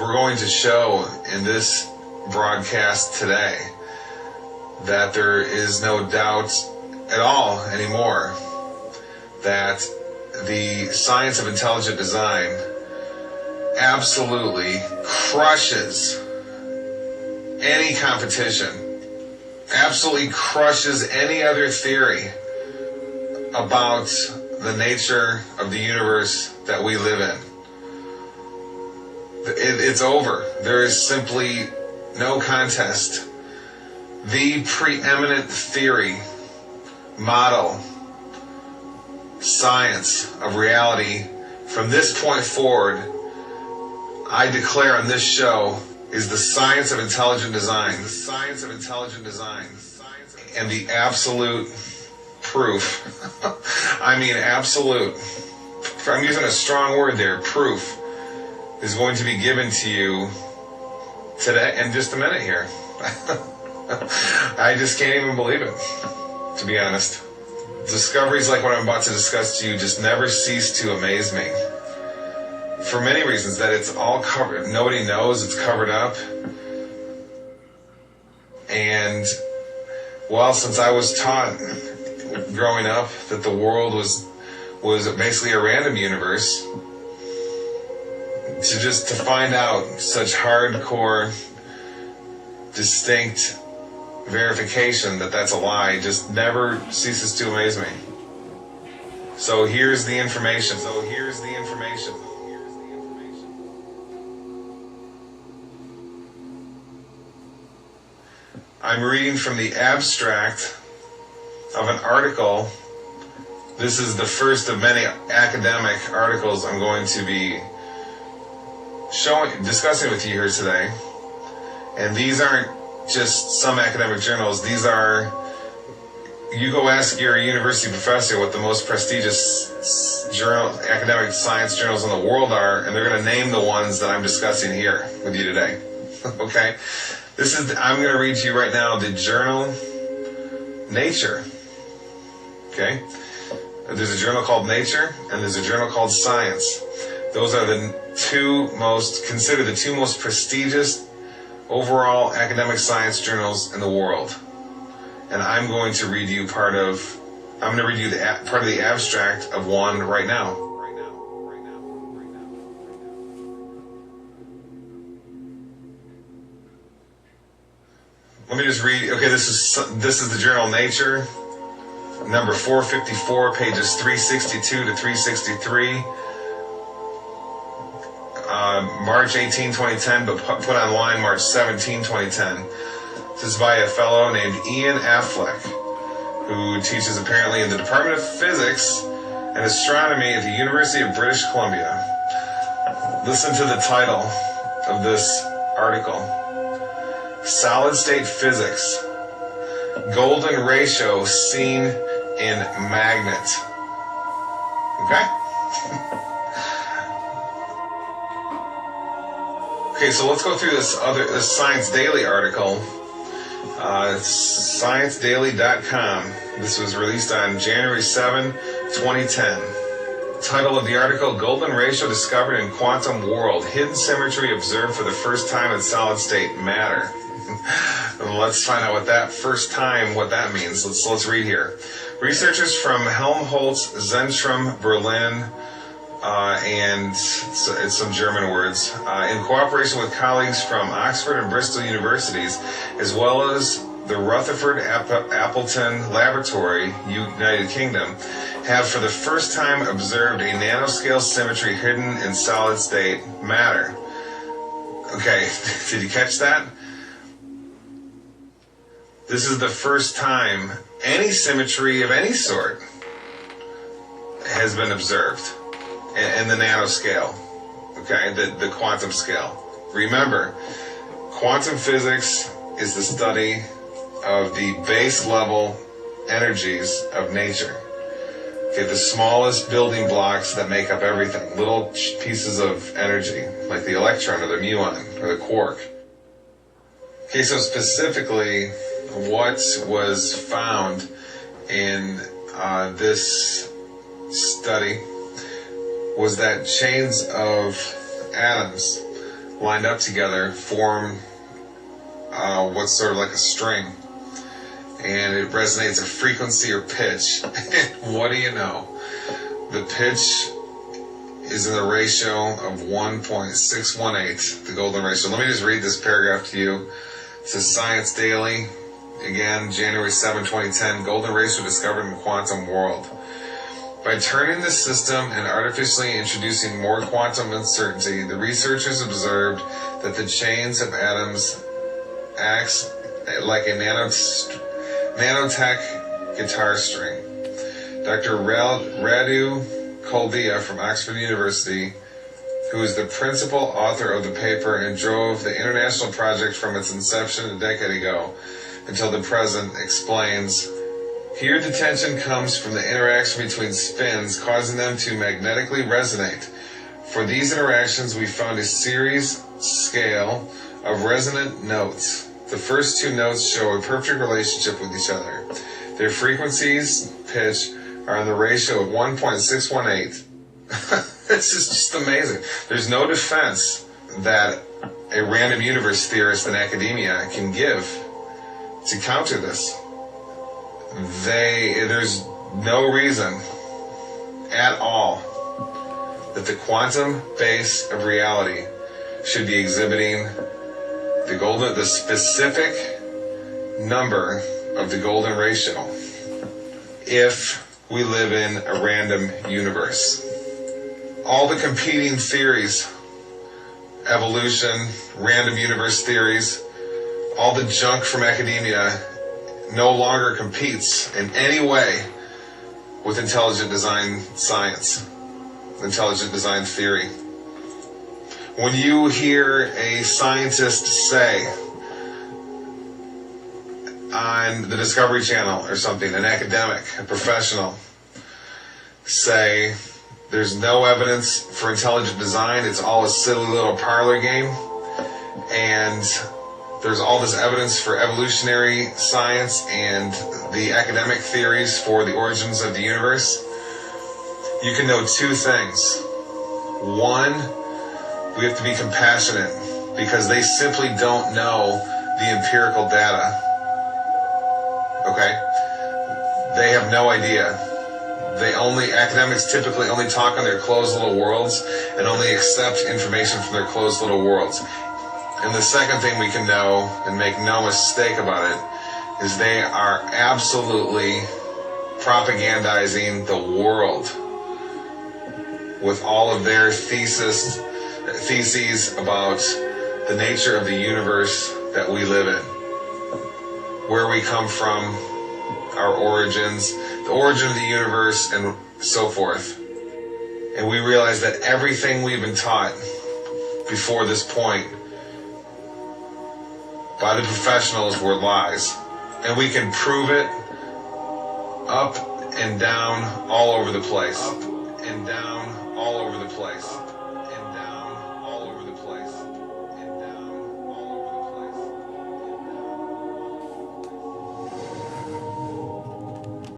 we're going to show in this broadcast today that there is no doubt at all anymore that the science of intelligent design absolutely crushes any competition, absolutely crushes any other theory about the nature of the universe that we live in. It's over. There is simply no contest. The preeminent theory, model, science of reality from this point forward, I declare on this show, is the science of intelligent design. The science of intelligent design. And the absolute proof, I mean absolute, I'm using a strong word there, proof, is going to be given to you today in just a minute here. I just can't even believe it, to be honest. Discoveries like what I'm about to discuss to you just never cease to amaze me. For many reasons, that it's all covered. Nobody knows, it's covered up. And, well, since I was taught growing up that the world was basically a random universe, to find out such hardcore, distinct verification that that's a lie just never ceases to amaze me. So here's the information. I'm reading from the abstract of an article. This is the first of many academic articles I'm going to be discussing with you here today. And these aren't just some academic journals. These are, you go ask your university professor what the most prestigious academic science journals in the world are, and they're going to name the ones that I'm discussing here with you today. Okay? I'm going to read to you right now the journal Nature. Okay? There's a journal called Nature, and there's a journal called Science. Those are considered the two most prestigious overall academic science journals in the world. And I'm going to read you part of the abstract of one right now. Let me just read. Okay, this is the journal Nature, number 454, pages 362 to 363. March 18, 2010, but put online March 17, 2010. This is by a fellow named Ian Affleck, who teaches apparently in the Department of Physics and Astronomy at the University of British Columbia. Listen to the title of this article. Solid State Physics. Golden Ratio Seen in Magnet. Okay? Okay, so let's go through this Science Daily article. ScienceDaily.com. This was released on January 7, 2010. Title of the article, Golden Ratio Discovered in Quantum World. Hidden Symmetry Observed for the First Time in Solid State Matter. And let's find out what that means. Let's read here. Researchers from Helmholtz Zentrum Berlin, and it's some German words, in cooperation with colleagues from Oxford and Bristol universities, as well as the Rutherford Appleton Laboratory, United Kingdom, have for the first time observed a nanoscale symmetry hidden in solid state matter. Okay, did you catch that? This is the first time any symmetry of any sort has been observed in the nanoscale, okay, the quantum scale. Remember, quantum physics is the study of the base level energies of nature. Okay, the smallest building blocks that make up everything, little pieces of energy, like the electron or the muon or the quark. Okay, so specifically, what was found in this study was that chains of atoms lined up together form what's sort of like a string, and it resonates a frequency or pitch. What do you know? The pitch is in the ratio of 1.618, the golden ratio. Let me just read this paragraph to you. It says Science Daily, again, January 7, 2010, golden ratio discovered in quantum world. By turning the system and artificially introducing more quantum uncertainty, the researchers observed that the chains of atoms acts like a nanotech guitar string. Dr. Radu Koldia from Oxford University, who is the principal author of the paper and drove the international project from its inception a decade ago until the present, explains, here the tension comes from the interaction between spins, causing them to magnetically resonate. For these interactions, we found a series scale of resonant notes. The first two notes show a perfect relationship with each other. Their frequencies, pitch, are in the ratio of 1.618. This is just amazing. There's no defense that a random universe theorist in academia can give to counter this. There's no reason at all that the quantum base of reality should be exhibiting the specific number of the golden ratio if we live in a random universe. All the competing theories, evolution, random universe theories, all the junk from academia no longer competes in any way with intelligent design science, intelligent design theory. When you hear a scientist say on the Discovery Channel or something, an academic, a professional, say there's no evidence for intelligent design, it's all a silly little parlor game, and there's all this evidence for evolutionary science and the academic theories for the origins of the universe, you can know two things. One, we have to be compassionate because they simply don't know the empirical data. Okay? They have no idea. Academics typically only talk in their closed little worlds and only accept information from their closed little worlds. And the second thing we can know, and make no mistake about it, is they are absolutely propagandizing the world with all of their theses about the nature of the universe that we live in, where we come from, our origins, the origin of the universe, and so forth. And we realize that everything we've been taught before this point by the professionals were lies. And we can prove it up and down all over the place. Up and down all over the place.